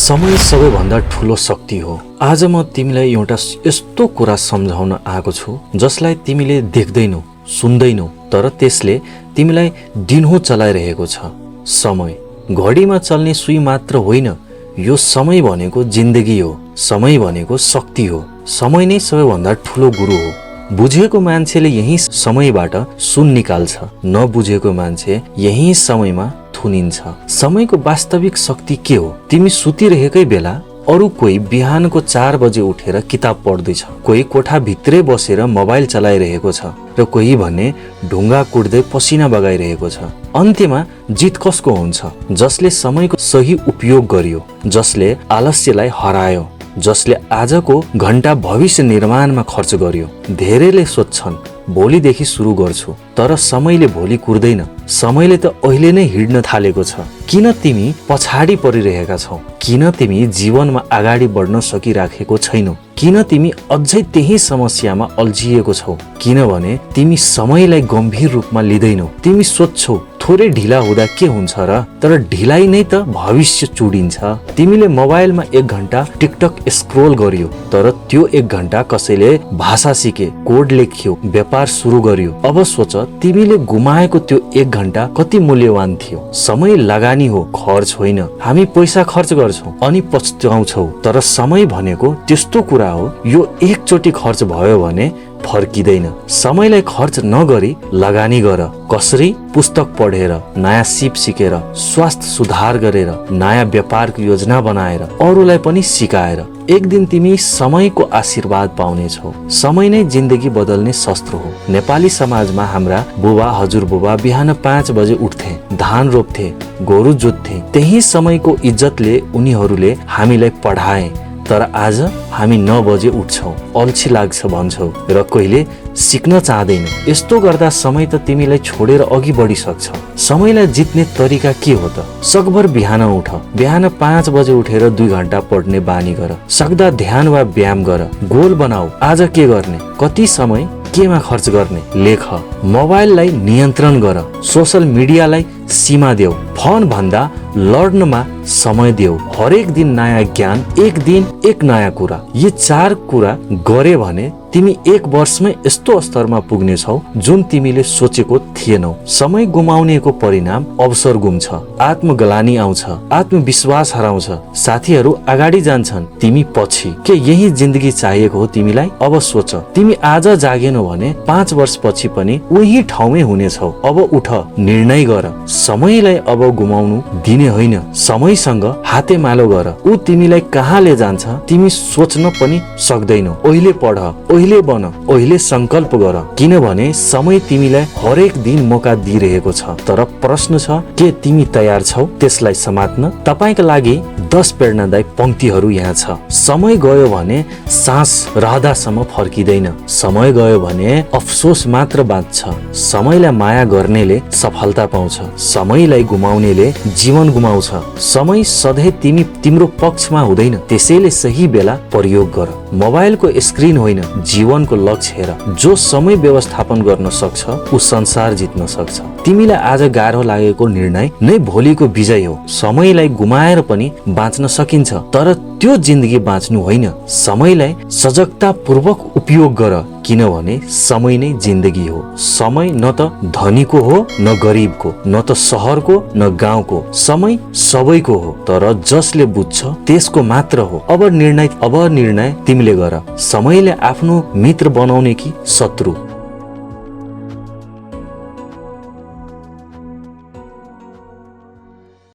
समय सबैभन्दा ठुलो शक्ति हो। आज म तिमीलाई एउटा यस्तो कुरा सम्झाउन आएको छु जसलाई तिमीले देख्दैनौ, सुन्दैनौ, तर त्यसले तिमीलाई दिनहुँ चलाइरहेको छ। समय घडीमा चल्ने सुई मात्र होइन, यो समय भनेको जिन्दगी हो। समय भनेको शक्ति हो। समय नै सबैभन्दा ठुलो गुरु हो। बुझेको मान्छेले यही समयबाट सुन निकाल्छ, नबुझेको मान्छे यही समयमा थुनिन्छ। समयको वास्तविक शक्ति के हो? तिमी सुतिरहेकै बेला अरू कोही बिहानको 4 बजे उठेर किताब पढ्दैछ, कोही कोठा भित्रै बसेर मोबाइल चलाइरहेको छ र कोही भने ढुङ्गा कुट्दै पसिना बगाइरहेको छ। अन्त्यमा जित कसको हुन्छ? जसले समयको सही उपयोग गर्यो, जसले आलस्यलाई हरायो, जसले आजको घण्टा भविष्य निर्माणमा खर्च गर्यो। धेरैले सोच्छन् भोलिदेखि सुरु गर्छु, तर समयले भोलि कुर्दैन। समयले त अहिले नै हिँड्न थालेको छ। किन तिमी पछाडि परिरहेका छौ? किन तिमी जीवनमा अगाडि बढ्न सकिराखेको छैनौ? किन तिमी अझै त्यही समस्यामा अल्झिएको छौ? किनभने तिमी समयलाई गम्भीर रूपमा लिँदैनौ। तिमी सोच्छौ थोरै ढिला हुँदा के हुन्छ र? तर ढिलाइ नै त भविष्य चुडिन्छ। तिमीले मोबाइलमा 1 घण्टा टिकटक स्क्रोल गर्यो, तर त्यो 1 घण्टा कसैले भाषा सिके, कोड लेख्यो, व्यापार सुरु गर्यो। अब सोच, तिमीले गुमाएको त्यो 1 घण्टा कति मूल्यवान थियो? समय लगानी हो, खर्च होइन। हामी पैसा खर्च गर्छौं अनि पछुताउँछौ, तर समय भनेको त्यस्तो कुरा हो, यो एकचोटि खर्च भयो भने फर्किँदैन। समयलाई खर्च नगरी लगानी गर। कसरी? पुस्तक पढेर, नयाँ सिप सिकेर, स्वास्थ्य सुधार गरेर, नयाँ व्यापारको योजना बनाएर, अरूलाई पनि सिकाएर। एक दिन तिमी समयको आशीर्वाद पाउनेछौ। समय नै जिन्दगी बदल्ने शस्त्र हो। नेपाली समाजमा हाम्रा बुबा हजुरबुबा बिहान 5 बजे उठ्थे, धान रोप्थे, गोरु जोत्थे। त्यही समयको इज्जतले उनीहरूले हामीलाई पढाए। तर आज हामी 9 बजे उठ्छौं, अल्छी लाग्छ भन्छौ र कहिले सिक्न चाहदैनौ। यस्तो गर्दा समय त तिमीलाई छोडेर अघि बढिसक्छ। समयलाई जित्ने तरिका के हो त? सकभर बिहान उठ। बिहान 5 बजे उठेर 2 घण्टा पढ्ने बानी गर। सक्दा ध्यान वा व्यायाम गर। गोल बनाऊ, आज के गर्ने, कति समय केमा खर्च गर्ने, लेख। मोबाइललाई नियन्त्रण गर। सोशल मिडियालाई सीमा देऊ। फोन भन्दा लड्नमा समय देऊ। हरेक दिन नयाँ ज्ञान, एक दिन एक नयाँ कुरा। यी 4 कुरा गरे भने तिमी 1 वर्षमै यस्तो स्तरमा पुग्नेछौ जुन तिमीले सोचेको थिएनौ। समय गुमाउनेको परिणाम अवसर गुम्छ, आत्मग्लानी आउँछ, आत्मविश्वास हराउँछ। साथीहरू अगाडि जान्छन्, तिमी पछि। के यही जिन्दगी चाहिएको हो तिमीलाई? अब सोच, तिमी आज जागेनौ भने 5 वर्षपछि पनि उही ठाउँमै हुनेछौ। अब उठ, निर्णय गर। समयलाई अब गुमाउनु दिने होइन। समयसँग हातेमालो गर। ऊ तिमीलाई कहाँ ले जान्छ तिमी सोच्न पनि सक्दैनौ। अहिले पढ, अहिले बन, अहिले संकल्प गर। किनभने समय तिमीलाई हरेक दिन मौका दिइरहेको छ। तर प्रश्न छ, के तिमी तयार छौ त्यसलाई समात्न? तपाईका लागि 10 प्रेरणादायी पंक्तिहरू यहाँ छ। समय गयो भने सास रहदासम्म फर्किँदैन। समय गयो भने अफसोस मात्र बाँच्छ। समयलाई माया गर्नेले सफलता पाउँछ। समयलाई गुमाउनेले जीवन गुमाउँछ। समय सधैँ तिम्रो पक्षमा हुँदैन, त्यसैले सही बेला प्रयोग गर। मोबाइलको स्क्रिन होइन, जीवनको लक्ष्य हेर। जो समय व्यवस्थापन गर्न सक्छ ऊ संसार जित्न सक्छ। तिमीलाई आज गाह्रो लागेको निर्णय नै भोलिको विजय हो। समयलाई गुमाएर पनि बाँच्न सकिन्छ, तर त्यो जिन्दगी बाँच्नु होइन। समयलाई सजगता पूर्वक उपयोग गर, किनभने समय नै जिन्दगी हो। समय न त धनीको हो, न गरिबको, न त सहरको, न गाउँको। समय सबैको हो, तर जसले बुझ्छ त्यसको मात्र हो। अब निर्णय तिमीले गर। समयले आफ्नो मित्र बनाउने कि शत्रु?